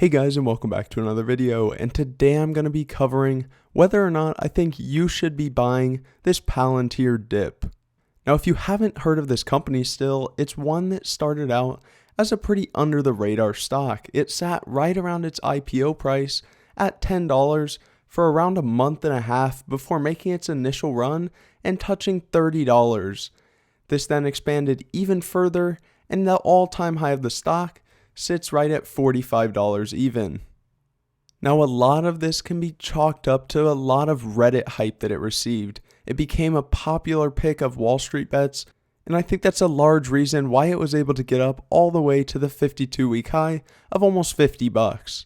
Hey guys, and welcome back to another video, and today I'm going to be covering whether or not I think you should be buying this Palantir dip. Now, if you haven't heard of this company still, it's one that started out as a pretty under the radar stock. It sat right around its IPO price at $10 for around a month and a half before making its initial run and touching $30. This then expanded even further, and the all-time high of the stock sits right at $45 even. Now, a lot of this can be chalked up to a lot of Reddit hype that it received. It became a popular pick of Wall Street bets, and I think that's a large reason why it was able to get up all the way to the 52-week high of almost $50.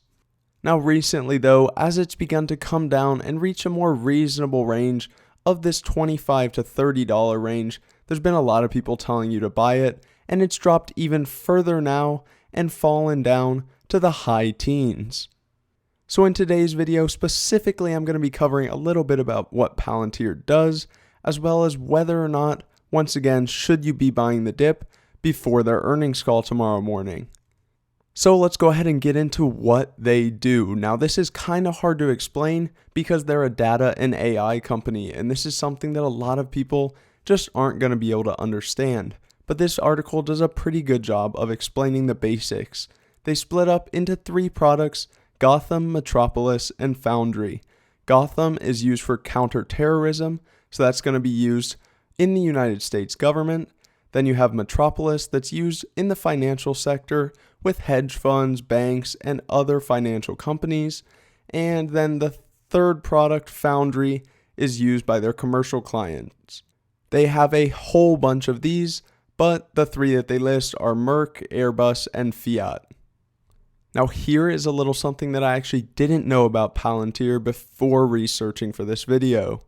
Now, recently though, as it's begun to come down and reach a more reasonable range of this $25 to $30 range, there's been a lot of people telling you to buy it, and it's dropped even further now and fallen down to the high teens. So in today's video specifically, I'm going to be covering a little bit about what Palantir does, as well as whether or not, once again, should you be buying the dip before their earnings call tomorrow morning. So let's go ahead and get into what they do. Now, this is kind of hard to explain because they're a data and AI company, and this is something that a lot of people just aren't going to be able to understand. But this article does a pretty good job of explaining the basics. They split up into three products: Gotham, Metropolis, and Foundry. Gotham is used for counterterrorism, so that's going to be used in the United States government. Then you have Metropolis, that's used in the financial sector with hedge funds, banks, and other financial companies. And then the third product, Foundry, is used by their commercial clients. They have a whole bunch of these, but the three that they list are Merck, Airbus, and Fiat. Now, here is a little something that I actually didn't know about Palantir before researching for this video.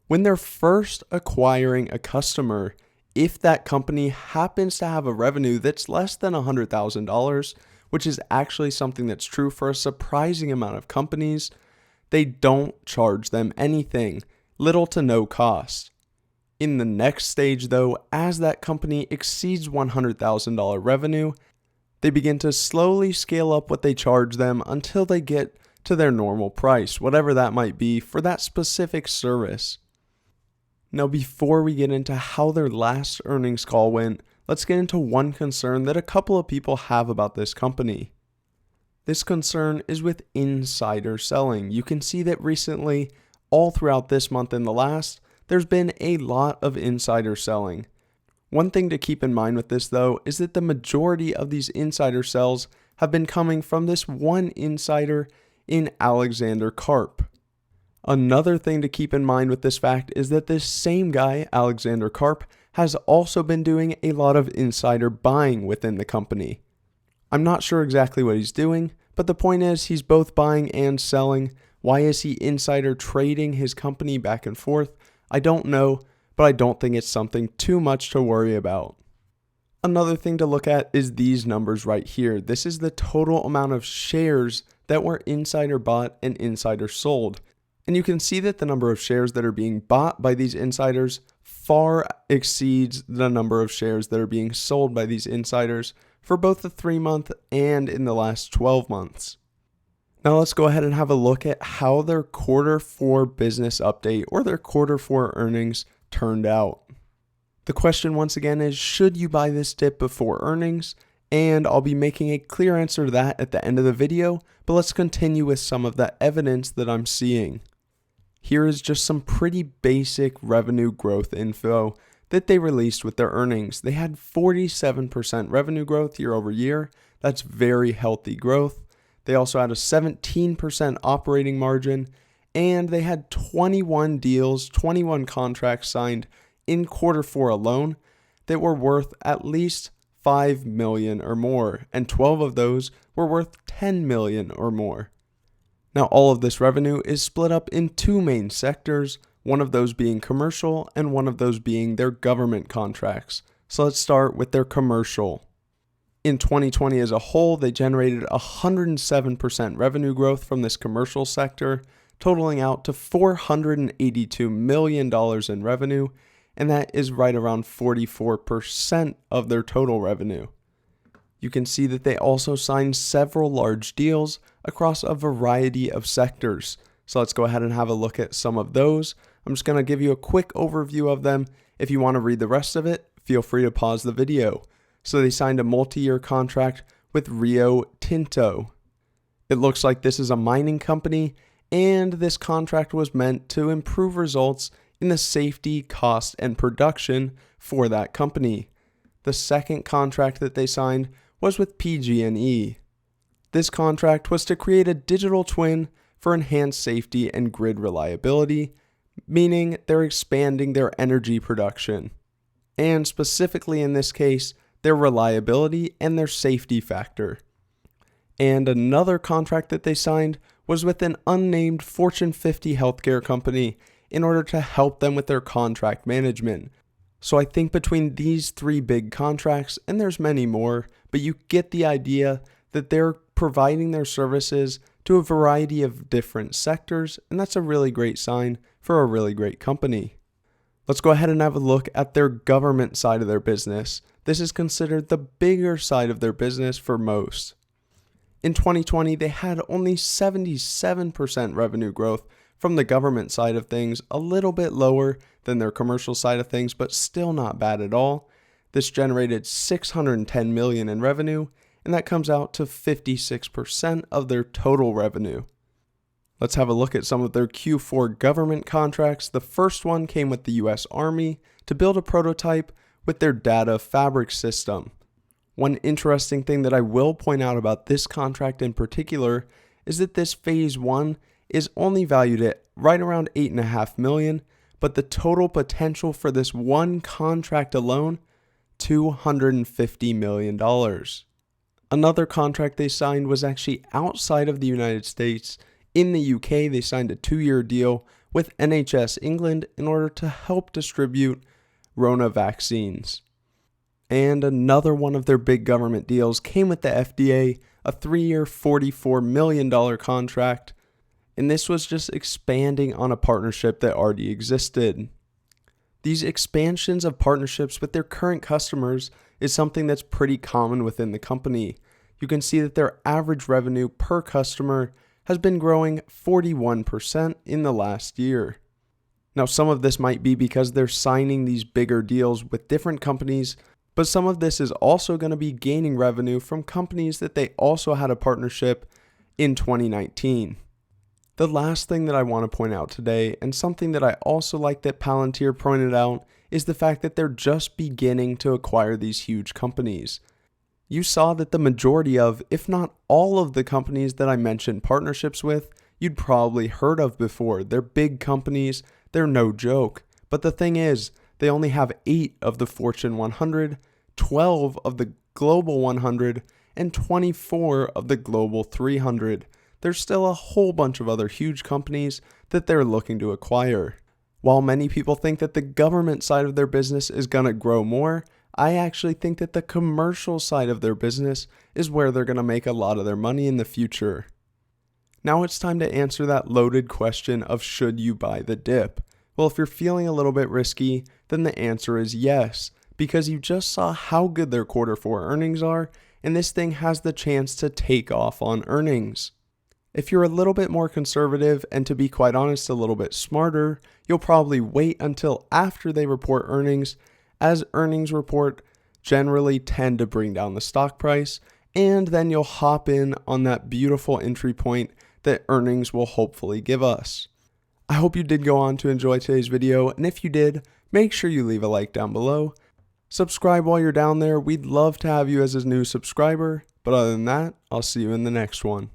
When they're first acquiring a customer, if that company happens to have a revenue that's less than $100,000, which is actually something that's true for a surprising amount of companies, they don't charge them anything, little to no cost. In the next stage though, as that company exceeds $100,000 revenue, they begin to slowly scale up what they charge them until they get to their normal price, whatever that might be for that specific service. Now, before we get into how their last earnings call went, let's get into one concern that a couple of people have about this company. This concern is with insider selling. You can see that recently, all throughout this month and the last, there's been a lot of insider selling. One thing to keep in mind with this though is that the majority of these insider sells have been coming from this one insider in Alexander Karp. Another thing to keep in mind with this fact is that this same guy, Alexander Karp, has also been doing a lot of insider buying within the company. I'm not sure exactly what he's doing, but the point is he's both buying and selling. Why is he insider trading his company back and forth? I don't know, but I don't think it's something too much to worry about. Another thing to look at is these numbers right here. This is the total amount of shares that were insider bought and insider sold. And you can see that the number of shares that are being bought by these insiders far exceeds the number of shares that are being sold by these insiders for both the 3-month and in the last 12 months. Now let's go ahead and have a look at how their Q4 business update or their Q4 earnings turned out. The question once again is, should you buy this dip before earnings? And I'll be making a clear answer to that at the end of the video, but let's continue with some of the evidence that I'm seeing. Here is just some pretty basic revenue growth info that they released with their earnings. They had 47% revenue growth year over year. That's very healthy growth. They also had a 17% operating margin, and they had 21 deals, 21 contracts signed in Q4 alone that were worth at least $5 million or more, and 12 of those were worth $10 million or more. Now, all of this revenue is split up in two main sectors, one of those being commercial and one of those being their government contracts. So let's start with their commercial. In 2020 as a whole, they generated 107% revenue growth from this commercial sector, totaling out to $482 million in revenue, and that is right around 44% of their total revenue. You can see that they also signed several large deals across a variety of sectors. So let's go ahead and have a look at some of those. I'm just going to give you a quick overview of them. If you want to read the rest of it, feel free to pause the video. So they signed a multi-year contract with Rio Tinto. It looks like this is a mining company, and this contract was meant to improve results in the safety, cost, and production for that company. The second contract that they signed was with PG&E. This contract was to create a digital twin for enhanced safety and grid reliability, meaning they're expanding their energy production, and specifically in this case, their reliability and their safety factor. And another contract that they signed was with an unnamed Fortune 50 healthcare company in order to help them with their contract management. So I think between these three big contracts, and there's many more, but you get the idea that they're providing their services to a variety of different sectors, and that's a really great sign for a really great company. Let's go ahead and have a look at their government side of their business. This is considered the bigger side of their business for most. In 2020, they had only 77% revenue growth from the government side of things, a little bit lower than their commercial side of things, but still not bad at all. This generated $610 million in revenue, and that comes out to 56% of their total revenue. Let's have a look at some of their Q4 government contracts. The first one came with the US Army to build a prototype with their data fabric system. One interesting thing that I will point out about this contract in particular is that this phase 1 is only valued at right around $8.5 million, but the total potential for this one contract alone, $250 million. Another contract they signed was actually outside of the United States. In the UK, they signed a 2-year deal with NHS England in order to help distribute Rona vaccines. And another one of their big government deals came with the FDA, a 3-year, $44 million contract. And this was just expanding on a partnership that already existed. These expansions of partnerships with their current customers is something that's pretty common within the company. You can see that their average revenue per customer has been growing 41% in the last year. Now, some of this might be because they're signing these bigger deals with different companies, but some of this is also going to be gaining revenue from companies that they also had a partnership in 2019. The last thing that I want to point out today, and something that I also like that Palantir pointed out, is the fact that they're just beginning to acquire these huge companies. You saw that the majority of, if not all of the companies that I mentioned partnerships with, you'd probably heard of before. They're big companies, they're no joke. But the thing is, they only have 8 of the Fortune 100, 12 of the Global 100, and 24 of the Global 300. There's still a whole bunch of other huge companies that they're looking to acquire. While many people think that the government side of their business is going to grow more, I actually think that the commercial side of their business is where they're going to make a lot of their money in the future. Now it's time to answer that loaded question of should you buy the dip? Well, if you're feeling a little bit risky, then the answer is yes, because you just saw how good their quarter 4 earnings are, and this thing has the chance to take off on earnings. If you're a little bit more conservative, and to be quite honest, a little bit smarter, you'll probably wait until after they report earnings, as earnings report generally tend to bring down the stock price, and then you'll hop in on that beautiful entry point that earnings will hopefully give us. I hope you did go on to enjoy today's video, and if you did, make sure you leave a like down below. Subscribe while you're down there. We'd love to have you as a new subscriber, but other than that, I'll see you in the next one.